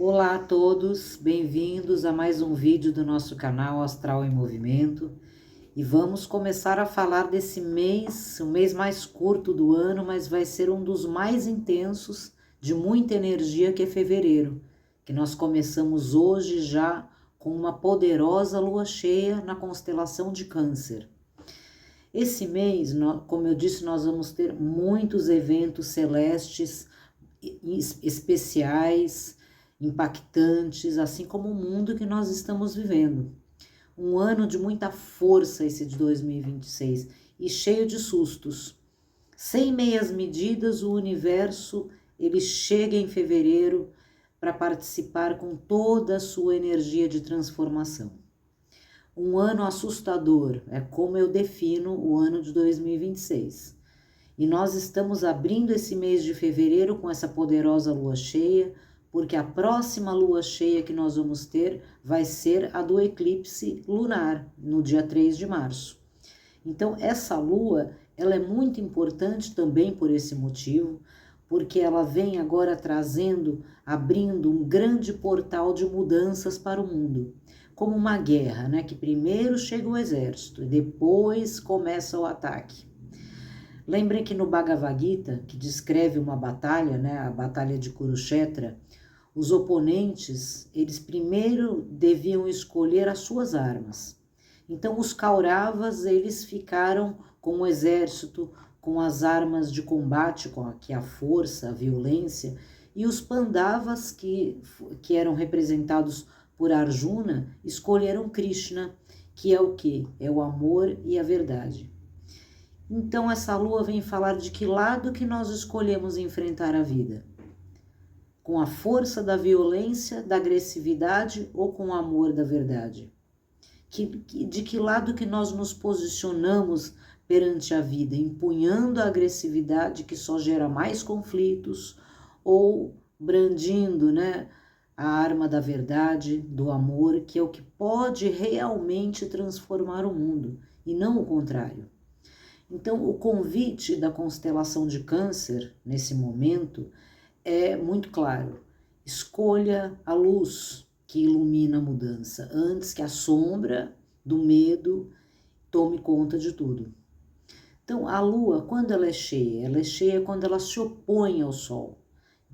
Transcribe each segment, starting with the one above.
Olá a todos, bem-vindos a mais um vídeo do nosso canal Astral em Movimento. E vamos começar a falar desse mês, o mês mais curto do ano, mas vai ser um dos mais intensos, de muita energia, que é fevereiro, que nós começamos hoje já com uma poderosa lua cheia na constelação de Câncer. Esse mês, como eu disse, nós vamos ter muitos eventos celestes especiais, impactantes, assim como o mundo que nós estamos vivendo. Um ano de muita força esse de 2026 e cheio de sustos. Sem meias medidas, o universo ele chega em fevereiro para participar com toda a sua energia de transformação. Um ano assustador, é como eu defino o ano de 2026. E nós estamos abrindo esse mês de fevereiro com essa poderosa lua cheia, porque a próxima lua cheia que nós vamos ter vai ser a do eclipse lunar, no dia 3 de março. Então, essa lua, ela é muito importante também por esse motivo, porque ela vem agora trazendo, abrindo um grande portal de mudanças para o mundo. Como uma guerra, né? Que primeiro chega o exército e depois começa o ataque. Lembrem que no Bhagavad Gita, que descreve uma batalha, né, a batalha de Kurukshetra, os oponentes, eles primeiro deviam escolher as suas armas. Então os Kauravas, eles ficaram com o exército, com as armas de combate, que é a força, a violência, e os Pandavas, que eram representados por Arjuna, escolheram Krishna, que é o quê? É o amor e a verdade. Então essa lua vem falar de que lado que nós escolhemos enfrentar a vida. Com a força da violência, da agressividade ou com o amor da verdade? De que lado que nós nos posicionamos perante a vida, empunhando a agressividade que só gera mais conflitos ou brandindo, né, a arma da verdade, do amor, que é o que pode realmente transformar o mundo e não o contrário. Então, o convite da constelação de Câncer, nesse momento, é muito claro. Escolha a luz que ilumina a mudança, antes que a sombra do medo tome conta de tudo. Então, a Lua, quando ela é cheia quando ela se opõe ao Sol.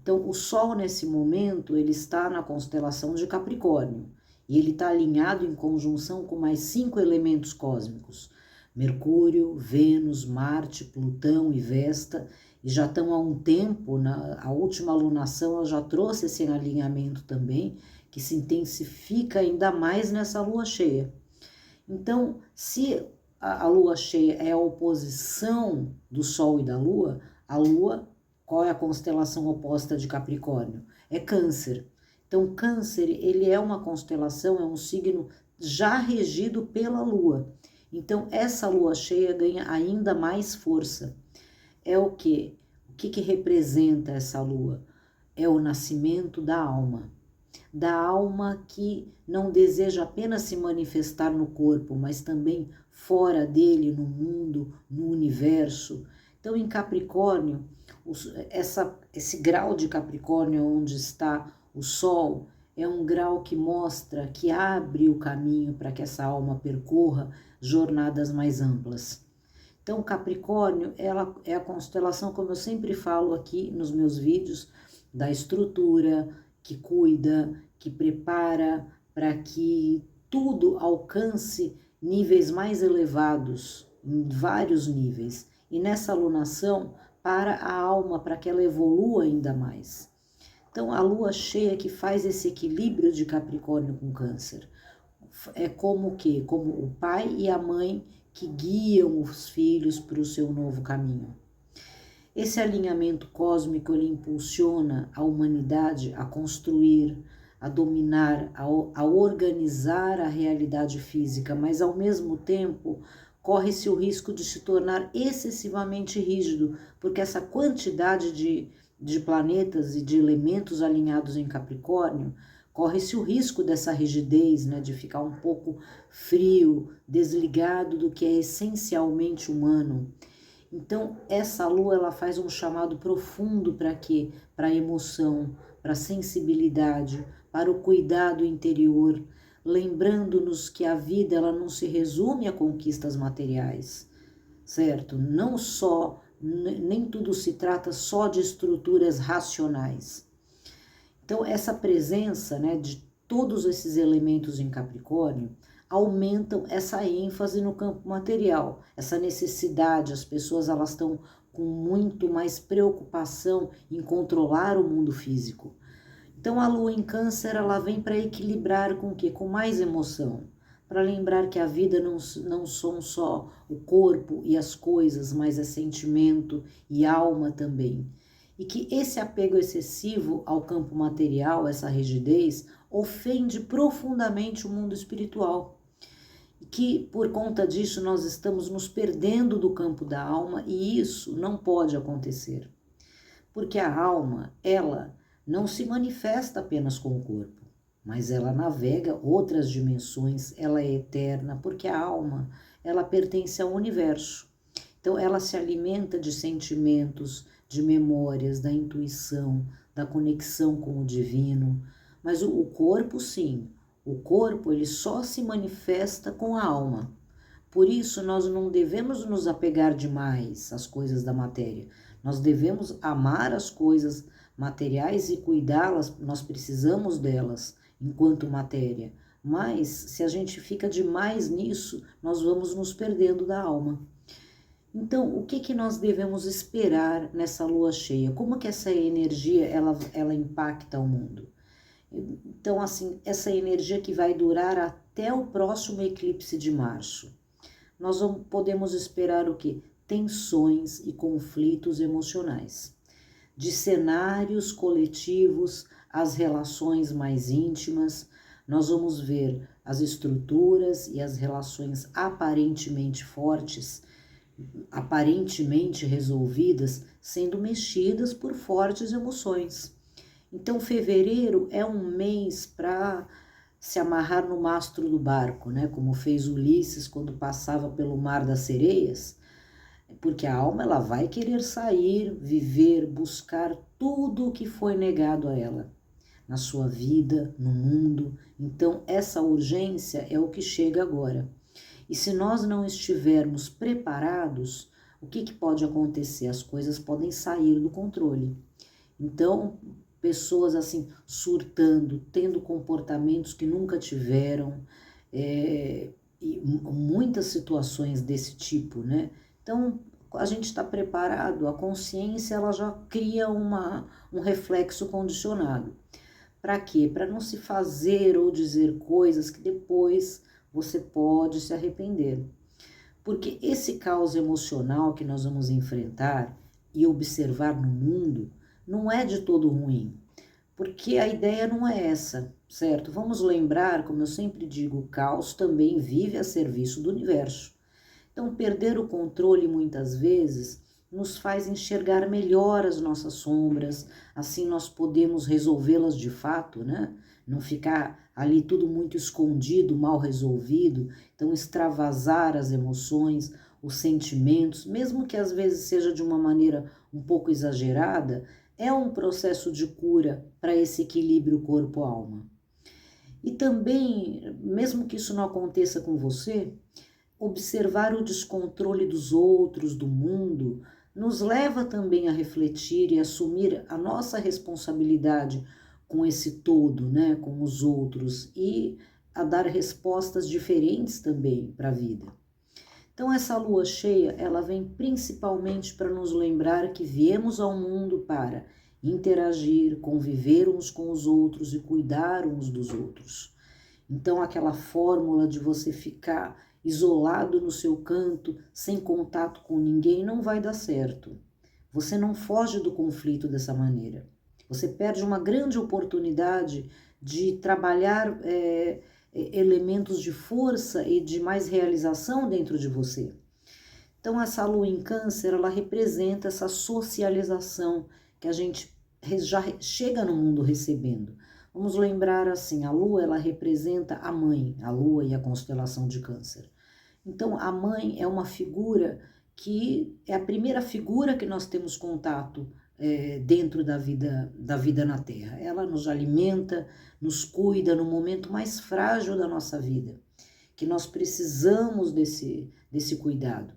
Então, o Sol, nesse momento, ele está na constelação de Capricórnio, e ele está alinhado em conjunção com mais 5 elementos cósmicos: Mercúrio, Vênus, Marte, Plutão e Vesta, e já estão há um tempo, a última alunação ela já trouxe esse alinhamento também, que se intensifica ainda mais nessa lua cheia. Então, se a lua cheia é a oposição do Sol e da Lua, a Lua, qual é a constelação oposta de Capricórnio? É Câncer. Então, Câncer, ele é uma constelação, é um signo já regido pela Lua. Então, essa lua cheia ganha ainda mais força. É o quê? O que representa essa lua? É o nascimento da alma que não deseja apenas se manifestar no corpo, mas também fora dele, no mundo, no universo. Então, em Capricórnio, esse grau de Capricórnio onde está o Sol, é um grau que mostra, que abre o caminho para que essa alma percorra jornadas mais amplas. Então, Capricórnio, ela é a constelação, como eu sempre falo aqui nos meus vídeos, da estrutura, que cuida, que prepara para que tudo alcance níveis mais elevados, em vários níveis. E nessa alunação, para a alma, para que ela evolua ainda mais. Então, a lua cheia que faz esse equilíbrio de Capricórnio com Câncer. É como o quê? Como o pai e a mãe que guiam os filhos para o seu novo caminho. Esse alinhamento cósmico, ele impulsiona a humanidade a construir, a dominar, a organizar a realidade física, mas ao mesmo tempo corre-se o risco de se tornar excessivamente rígido, porque essa quantidade de planetas e de elementos alinhados em Capricórnio, corre-se o risco dessa rigidez, né, de ficar um pouco frio, desligado do que é essencialmente humano. Então, essa lua, ela faz um chamado profundo para quê? Para a emoção, para a sensibilidade, para o cuidado interior, lembrando-nos que a vida ela não se resume a conquistas materiais, certo? Não só, nem tudo se trata só de estruturas racionais. Então, essa presença, né, de todos esses elementos em Capricórnio aumentam essa ênfase no campo material, essa necessidade, as pessoas elas estão com muito mais preocupação em controlar o mundo físico. Então a lua em Câncer ela vem para equilibrar com o quê? Com mais emoção, para lembrar que a vida não são só o corpo e as coisas, mas é sentimento e alma também. E que esse apego excessivo ao campo material, essa rigidez, ofende profundamente o mundo espiritual. E que por conta disso nós estamos nos perdendo do campo da alma e isso não pode acontecer. Porque a alma, ela não se manifesta apenas com o corpo, mas ela navega outras dimensões, ela é eterna, porque a alma, ela pertence ao universo. Então ela se alimenta de sentimentos, de memórias, da intuição, da conexão com o divino, mas o corpo sim, o corpo ele só se manifesta com a alma. Por isso nós não devemos nos apegar demais às coisas da matéria. Nós devemos amar as coisas materiais e cuidá-las, nós precisamos delas enquanto matéria. Mas se a gente fica demais nisso, nós vamos nos perdendo da alma. Então, o que nós devemos esperar nessa lua cheia? Como que essa energia ela impacta o mundo? Então, assim, essa energia que vai durar até o próximo eclipse de março. Nós podemos esperar o quê? Tensões e conflitos emocionais. De cenários coletivos às relações mais íntimas, nós vamos ver as estruturas e as relações aparentemente fortes, aparentemente resolvidas, sendo mexidas por fortes emoções. Então, fevereiro é um mês para se amarrar no mastro do barco, né? Como fez Ulisses quando passava pelo mar das sereias, porque a alma ela vai querer sair, viver, buscar tudo o que foi negado a ela na sua vida, no mundo. Então, essa urgência é o que chega agora. E se nós não estivermos preparados, o que pode acontecer? As coisas podem sair do controle. Então, pessoas assim surtando, tendo comportamentos que nunca tiveram, e muitas situações desse tipo, né? Então, a gente está preparado, a consciência ela já cria um reflexo condicionado. Para quê? Para não se fazer ou dizer coisas que depois você pode se arrepender. Porque esse caos emocional que nós vamos enfrentar e observar no mundo não é de todo ruim, porque a ideia não é essa, certo? Vamos lembrar, como eu sempre digo, o caos também vive a serviço do universo. Então, perder o controle muitas vezes nos faz enxergar melhor as nossas sombras, assim nós podemos resolvê-las de fato, né? Não ficar ali tudo muito escondido, mal resolvido, então extravasar as emoções, os sentimentos, mesmo que às vezes seja de uma maneira um pouco exagerada, é um processo de cura para esse equilíbrio corpo-alma. E também, mesmo que isso não aconteça com você, observar o descontrole dos outros, do mundo, nos leva também a refletir e assumir a nossa responsabilidade com esse todo, né, com os outros, e a dar respostas diferentes também para a vida. Então essa lua cheia, ela vem principalmente para nos lembrar que viemos ao mundo para interagir, conviver uns com os outros e cuidar uns dos outros. Então aquela fórmula de você ficar isolado no seu canto, sem contato com ninguém, não vai dar certo. Você não foge do conflito dessa maneira. Você perde uma grande oportunidade de trabalhar elementos de força e de mais realização dentro de você. Então, essa lua em Câncer, ela representa essa socialização que a gente já chega no mundo recebendo. Vamos lembrar assim, a lua, ela representa a mãe, a lua e a constelação de Câncer. Então, a mãe é uma figura que é a primeira figura que nós temos contato dentro da vida na Terra. Ela nos alimenta, nos cuida no momento mais frágil da nossa vida, que nós precisamos desse cuidado.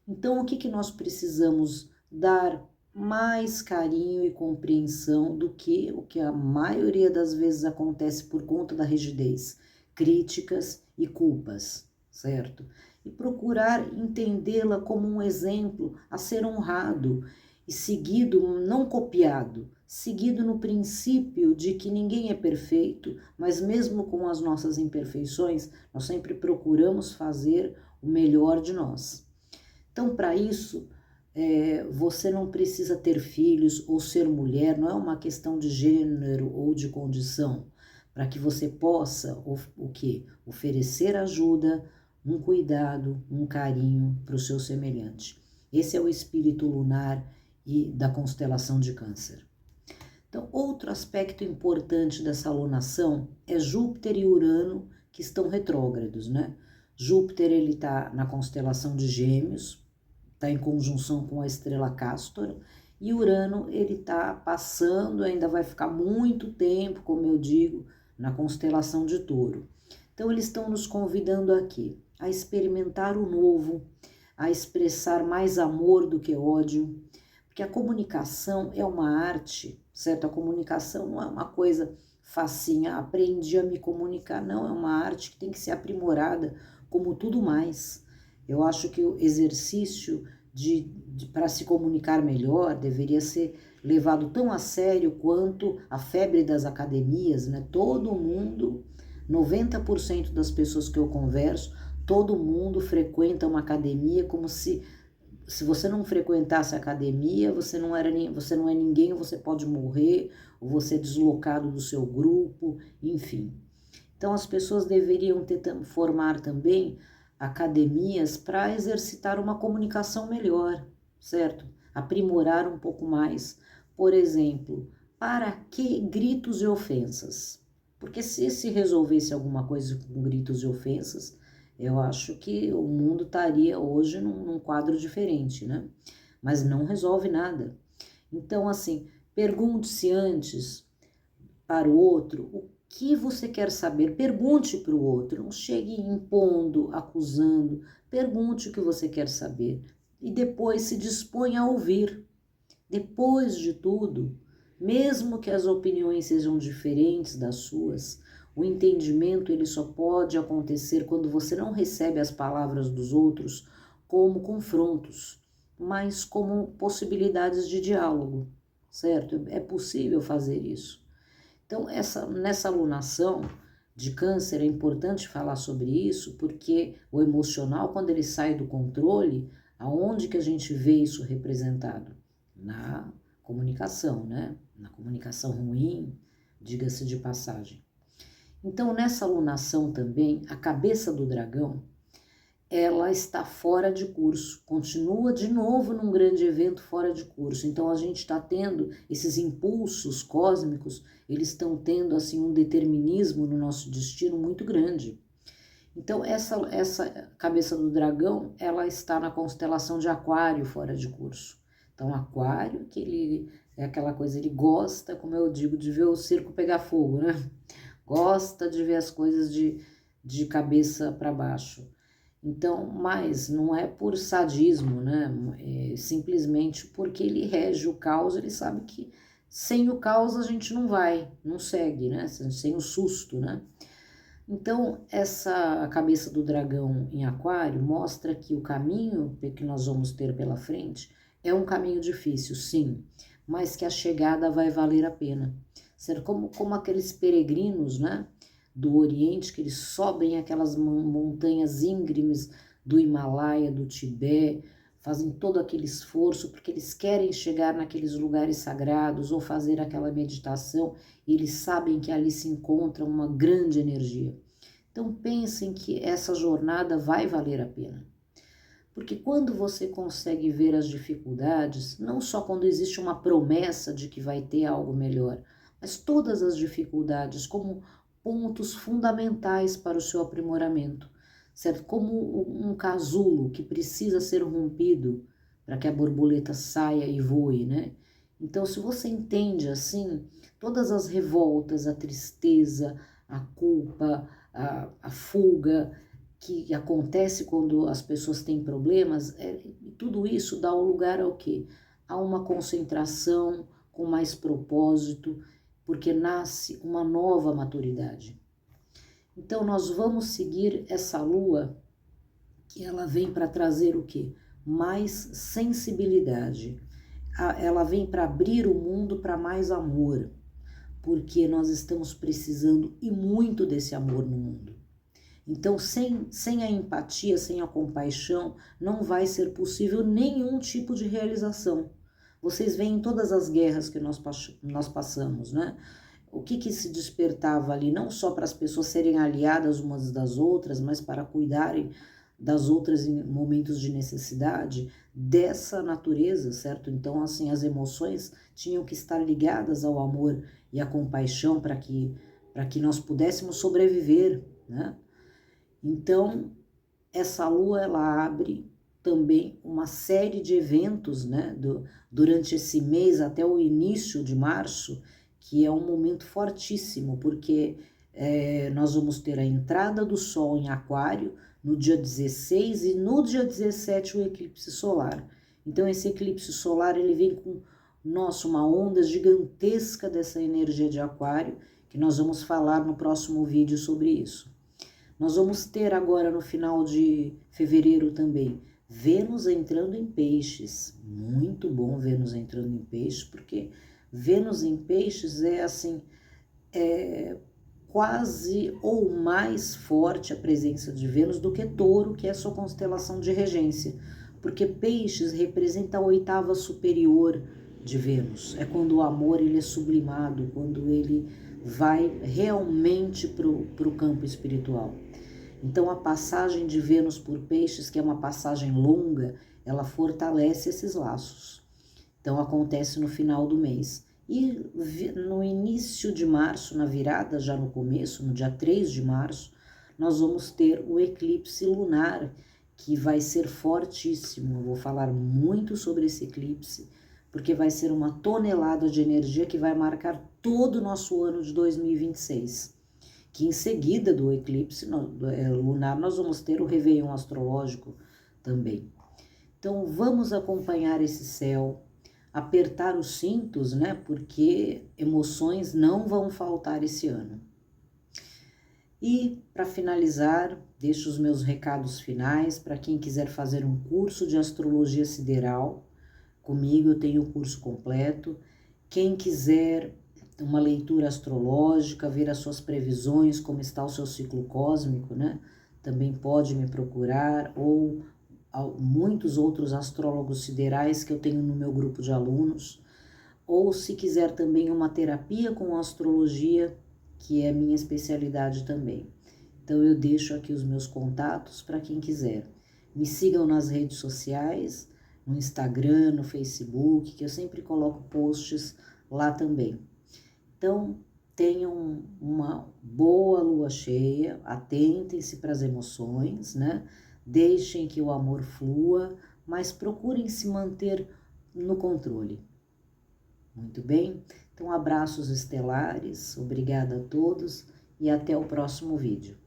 Então, o que nós precisamos dar mais carinho e compreensão do que o que a maioria das vezes acontece por conta da rigidez, críticas e culpas, certo? E procurar entendê-la como um exemplo a ser honrado e seguido, não copiado, seguido no princípio de que ninguém é perfeito, mas mesmo com as nossas imperfeições, nós sempre procuramos fazer o melhor de nós. Então, para isso, você não precisa ter filhos ou ser mulher, não é uma questão de gênero ou de condição, para que você possa o quê? Oferecer ajuda, um cuidado, um carinho para o seu semelhante. Esse é o espírito lunar e da constelação de Câncer. Então, outro aspecto importante dessa alunação é Júpiter e Urano, que estão retrógrados, né? Júpiter, ele está na constelação de Gêmeos, está em conjunção com a estrela Cástor, e Urano, ele está passando, ainda vai ficar muito tempo, como eu digo, na constelação de Touro. Então, eles estão nos convidando aqui a experimentar o novo, a expressar mais amor do que ódio, porque a comunicação é uma arte, certo? A comunicação não é uma coisa facinha, aprendi a me comunicar, não, é uma arte que tem que ser aprimorada, como tudo mais. Eu acho que o exercício para se comunicar melhor deveria ser levado tão a sério quanto a febre das academias, né? Todo mundo, 90% das pessoas que eu converso, todo mundo frequenta uma academia como se você não frequentasse a academia, você não é ninguém, você pode morrer, ou você é deslocado do seu grupo, enfim. Então as pessoas deveriam formar também academias para exercitar uma comunicação melhor, certo? Aprimorar um pouco mais. Por exemplo, para que gritos e ofensas? Porque se resolvesse alguma coisa com gritos e ofensas, eu acho que o mundo estaria hoje num quadro diferente, né? Mas não resolve nada. Então, assim, pergunte-se antes para o outro o que você quer saber. Pergunte para o outro, não chegue impondo, acusando. Pergunte o que você quer saber e depois se disponha a ouvir. Depois de tudo, mesmo que as opiniões sejam diferentes das suas, o entendimento ele só pode acontecer quando você não recebe as palavras dos outros como confrontos, mas como possibilidades de diálogo, certo? É possível fazer isso. Então, nessa alunação de Câncer é importante falar sobre isso, porque o emocional, quando ele sai do controle, aonde que a gente vê isso representado? Na comunicação, né? Na comunicação ruim, diga-se de passagem. Então, nessa alunação também, a cabeça do dragão, ela está fora de curso, continua de novo num grande evento fora de curso. Então, a gente está tendo esses impulsos cósmicos, eles estão tendo, assim, um determinismo no nosso destino muito grande. Então, essa cabeça do dragão, ela está na constelação de Aquário fora de curso. Então, Aquário, que ele é aquela coisa, ele gosta, como eu digo, de ver o circo pegar fogo, né? Gosta de ver as coisas de cabeça para baixo. Então, mas não é por sadismo, né? É simplesmente porque ele rege o caos, ele sabe que sem o caos a gente não segue, né? Sem o susto, né? Então, essa cabeça do dragão em Aquário mostra que o caminho que nós vamos ter pela frente é um caminho difícil, sim, mas que a chegada vai valer a pena. Ser como aqueles peregrinos, né, do Oriente, que eles sobem aquelas montanhas íngremes do Himalaia, do Tibete, fazem todo aquele esforço porque eles querem chegar naqueles lugares sagrados ou fazer aquela meditação, e eles sabem que ali se encontra uma grande energia. Então pensem que essa jornada vai valer a pena. Porque quando você consegue ver as dificuldades, não só quando existe uma promessa de que vai ter algo melhor, mas todas as dificuldades como pontos fundamentais para o seu aprimoramento, certo? Como um casulo que precisa ser rompido para que a borboleta saia e voe, né? Então, se você entende assim, todas as revoltas, a tristeza, a culpa, a fuga que acontece quando as pessoas têm problemas, tudo isso dá o lugar ao quê? A uma concentração com mais propósito, porque nasce uma nova maturidade. Então, nós vamos seguir essa lua, que ela vem para trazer o quê? Mais sensibilidade. Ela vem para abrir o mundo para mais amor, porque nós estamos precisando e muito desse amor no mundo. Então, sem a empatia, sem a compaixão, não vai ser possível nenhum tipo de realização. Vocês veem todas as guerras que nós passamos, né? O que se despertava ali, não só para as pessoas serem aliadas umas das outras, mas para cuidarem das outras em momentos de necessidade, dessa natureza, certo? Então, assim, as emoções tinham que estar ligadas ao amor e à compaixão para que nós pudéssemos sobreviver, né? Então, essa lua, ela abre também uma série de eventos, né, durante esse mês até o início de março, que é um momento fortíssimo, porque nós vamos ter a entrada do Sol em Aquário no dia 16 e no dia 17 o eclipse solar. Então, esse eclipse solar, ele vem com, nossa, uma onda gigantesca dessa energia de Aquário, que nós vamos falar no próximo vídeo sobre isso. Nós vamos ter agora no final de fevereiro também Vênus entrando em peixes. Muito bom Vênus entrando em peixes, porque Vênus em peixes é assim, quase ou mais forte a presença de Vênus do que Touro, que é a sua constelação de regência. Porque peixes representa a oitava superior de Vênus. É quando o amor ele é sublimado, quando ele vai realmente para o campo espiritual. Então, a passagem de Vênus por Peixes, que é uma passagem longa, ela fortalece esses laços. Então, acontece no final do mês. E no início de março, na virada, já no começo, no dia 3 de março, nós vamos ter o eclipse lunar, que vai ser fortíssimo. Eu vou falar muito sobre esse eclipse, porque vai ser uma tonelada de energia que vai marcar todo o nosso ano de 2026. Que em seguida do eclipse lunar nós vamos ter o réveillon astrológico também. Então vamos acompanhar esse céu, apertar os cintos, né? Porque emoções não vão faltar esse ano. E para finalizar, deixo os meus recados finais para quem quiser fazer um curso de astrologia sideral comigo, eu tenho o curso completo. Quem quiser uma leitura astrológica, ver as suas previsões, como está o seu ciclo cósmico, né? Também pode me procurar, ou muitos outros astrólogos siderais que eu tenho no meu grupo de alunos, ou se quiser também uma terapia com astrologia, que é minha especialidade também. Então eu deixo aqui os meus contatos para quem quiser. Me sigam nas redes sociais, no Instagram, no Facebook, que eu sempre coloco posts lá também. Então, tenham uma boa lua cheia, atentem-se para as emoções, né? Deixem que o amor flua, mas procurem se manter no controle. Muito bem? Então, abraços estelares, obrigada a todos e até o próximo vídeo.